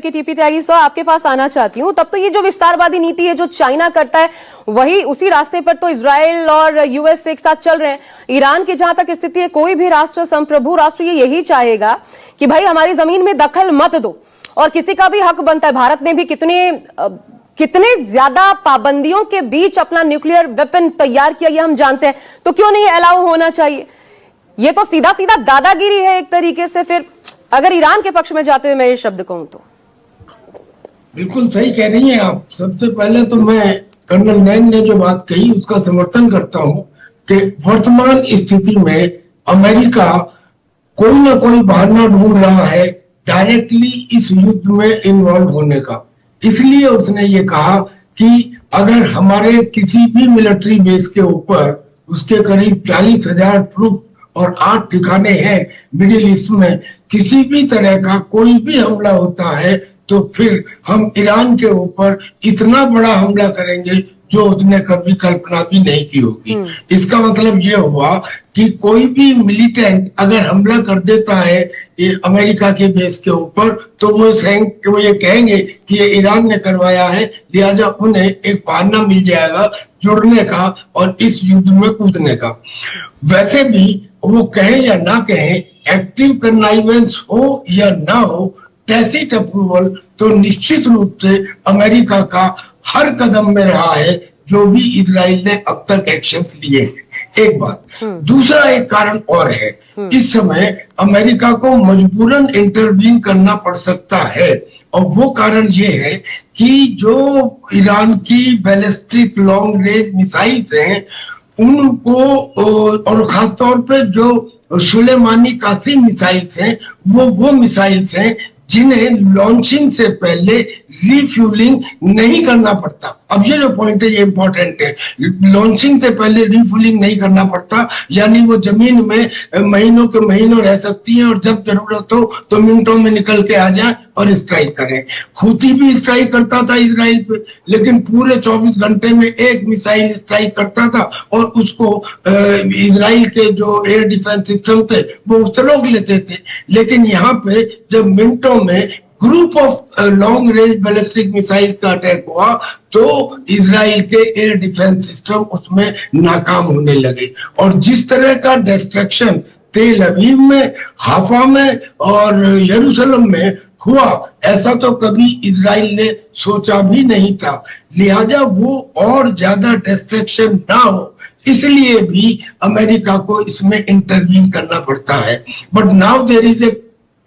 कि टीपी त्यागी साहब आपके पास आना चाहती हूँ। तब तो ये जो विस्तारवादी नीति है जो चाइना करता है वही उसी रास्ते पर तो इजराइल और यूएस एक साथ चल रहे हैं। ईरान की जहां तक स्थिति है, कोई भी राष्ट्र, संप्रभु राष्ट्र ये यही चाहेगा कि भाई हमारी जमीन में दखल मत दो, और किसी का भी हक बनता है। भारत ने भी कितने ज्यादा पाबंदियों के बीच अपना न्यूक्लियर वेपन तैयार किया, ये हम जानते हैं, तो क्यों नहीं अलाउ होना चाहिए? ये तो सीधा सीधा दादागिरी है एक तरीके से। फिर अगर ईरान के पक्ष में जाते हुए मैं ये शब्द कहूं तो बिल्कुल सही कह रही हैं आप। सबसे पहले तो मैं कर्नल नैन ने जो बात कही उसका समर्थन करता हूं कि वर्तमान स्थिति में अमेरिका कोई ना कोई बहाना ढूंढ रहा है डायरेक्टली इस युद्ध में इन्वॉल्व होने का। इसलिए उसने ये कहा कि अगर हमारे किसी भी मिलिट्री बेस के ऊपर उसके करीब 40,000 ट्रूप और 8 ठिकाने हैं मिडिल ईस्ट में, किसी भी तरह का कोई भी हमला होता है तो फिर हम ईरान के ऊपर इतना बड़ा हमला करेंगे जो उसने कभी कल्पना भी नहीं की होगी। इसका मतलब ये हुआ कि कोई भी मिलिटेंट अगर हमला कर देता है अमेरिका के बेस के ऊपर तो वो ये कहेंगे कि ये ईरान ने करवाया है, लिहाजा उन्हें एक बहाना मिल जाएगा जुड़ने का और इस युद्ध में कूदने का। वैसे भी वो कहें या ना कहें, एक्टिव कन्नाइवेंस हो या ना हो, टैसिट अप्रूवल तो निश्चित रूप से अमेरिका का हर कदम में रहा है जो भी इजराइल ने अब तक एक्शंस लिए हैं। एक बात। दूसरा एक कारण और है, इस समय अमेरिका को मजबूरन इंटरवीन करना पड़ सकता है, और वो कारण ये है कि जो ईरान की बैलिस्टिक लॉन्ग रेंज मिसाइल्स हैं उनको, और खासतौर पे जो सुलेमानी कासिम मिसाइल्स हैं, वो मिसाइल्स हैं जिन्हें लॉन्चिंग से पहले रिफ्यूलिंग नहीं करना पड़ता। अब ये जो पॉइंट है ये इंपॉर्टेंट है। लॉन्चिंग से पहले रिफ्यूलिंग नहीं करना पड़ता, यानी वो जमीन में महीनों के महीनों रह सकती हैं और जब जरूरत हो तो मिनटों में निकल के आ जाए और स्ट्राइक करें। हूती भी स्ट्राइक करता था इजराइल पे, लेकिन पूरे 24 घंटे में एक मिसाइल स्ट्राइक करता था और उसको इजराइल के जो एयर डिफेंस सिस्टम थे वो उससे रोक लेते थे। लेकिन यहाँ पे जब मिनटों में group of long range ballistic missile का अटैक हुआ तो इजराइल के एयर डिफेंस सिस्टम उसमें नाकाम होने लगे, और जिस तरह का डिस्ट्रक्शन तेल अवीव में, हाफा में और यरूशलेम में हुआ, ऐसा तो कभी इजराइल ने सोचा भी नहीं था। लिहाजा वो और ज्यादा डिस्ट्रक्शन ना हो इसलिए भी अमेरिका को इसमें इंटरवीन करना पड़ता है। But now there is a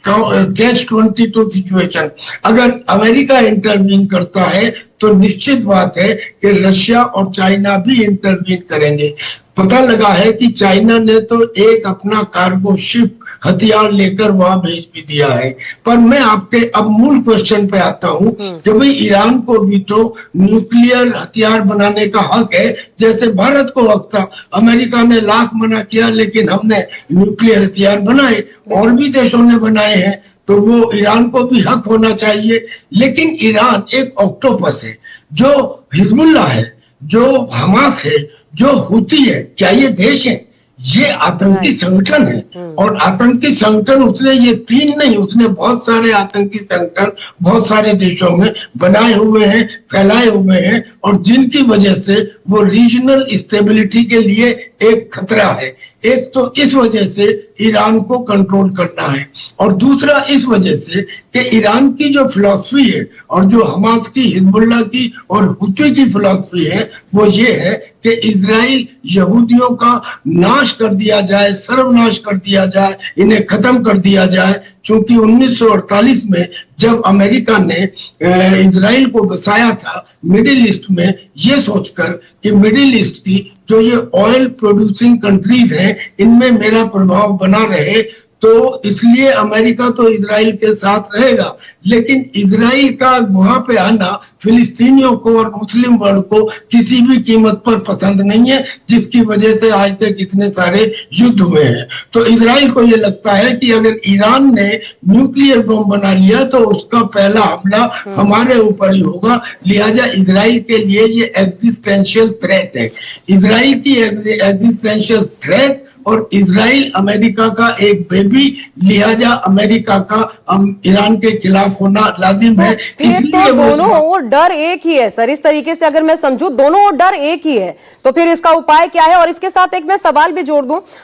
catch-22 situation. अगर अमेरिका इंटरवीन करता है तो निश्चित बात है कि रशिया और चाइना भी इंटरवीन करेंगे। पता लगा है कि चाइना ने तो एक अपना कार्गो शिप हथियार लेकर वहां भेज भी दिया है। पर मैं आपके अब मूल क्वेश्चन पे आता हूं कि भाई ईरान को भी तो न्यूक्लियर हथियार बनाने का हक है जैसे भारत को हक था। अमेरिका ने लाख मना किया लेकिन हमने न्यूक्लियर हथियार बनाए, और भी देशों ने बनाए हैं, तो वो ईरान को भी हक होना चाहिए। लेकिन ईरान एक ऑक्टोपस है, जो हिजबुल्लाह है, जो हमास है, जो हुती है, क्या ये देश है? ये आतंकी संगठन है। और आतंकी संगठन उसने ये 3 नहीं, उसने बहुत सारे आतंकी संगठन बहुत सारे देशों में बनाए हुए हैं, फैलाए हुए हैं, और जिनकी वजह से वो रीजनल स्टेबिलिटी के लिए एक खतरा है। एक तो इस वजह से ईरान को कंट्रोल करना है, और दूसरा इस वजह से कि ईरान की जो फिलॉसफी है और जो हमास की, हिजबुल्लाह की और हुती की फिलॉसफी है वो ये है कि इजराइल यहूदियों का नाश कर दिया जाए, सर्वनाश कर दिया जाए, इन्हें खत्म कर दिया जाए। क्योंकि 1948 में जब अमेरिका ने इजराइल को बसाया था मिडिल ईस्ट में, ये सोचकर कि मिडिल ईस्ट की जो ये ऑयल प्रोड्यूसिंग कंट्रीज हैं इनमें मेरा प्रभाव बना रहे, तो इसलिए अमेरिका तो इजराइल के साथ रहेगा। लेकिन इजराइल का वहां पे आना फिलिस्तीनियों को और मुस्लिम वर्ल्ड को किसी भी कीमत पर पसंद नहीं है, जिसकी वजह से आज तक इतने सारे युद्ध हुए हैं। तो इजराइल को ये लगता है कि अगर ईरान ने न्यूक्लियर बम बना लिया तो उसका पहला हमला हमारे ऊपर ही होगा। लिहाजा इजराइल के लिए ये एग्जिस्टेंशियल थ्रेट है। इजराइल की एग्जिस्टेंशियल थ्रेट और इजराइल अमेरिका का एक बेबी, लिहाजा अमेरिका का ईरान के खिलाफ होना लाजिम है। फिर तो इसलिए वो दोनों ओर डर एक ही है सर। इस तरीके से अगर मैं समझूं, दोनों ओर डर एक ही है, तो फिर इसका उपाय क्या है? और इसके साथ एक मैं सवाल भी जोड़ दूं,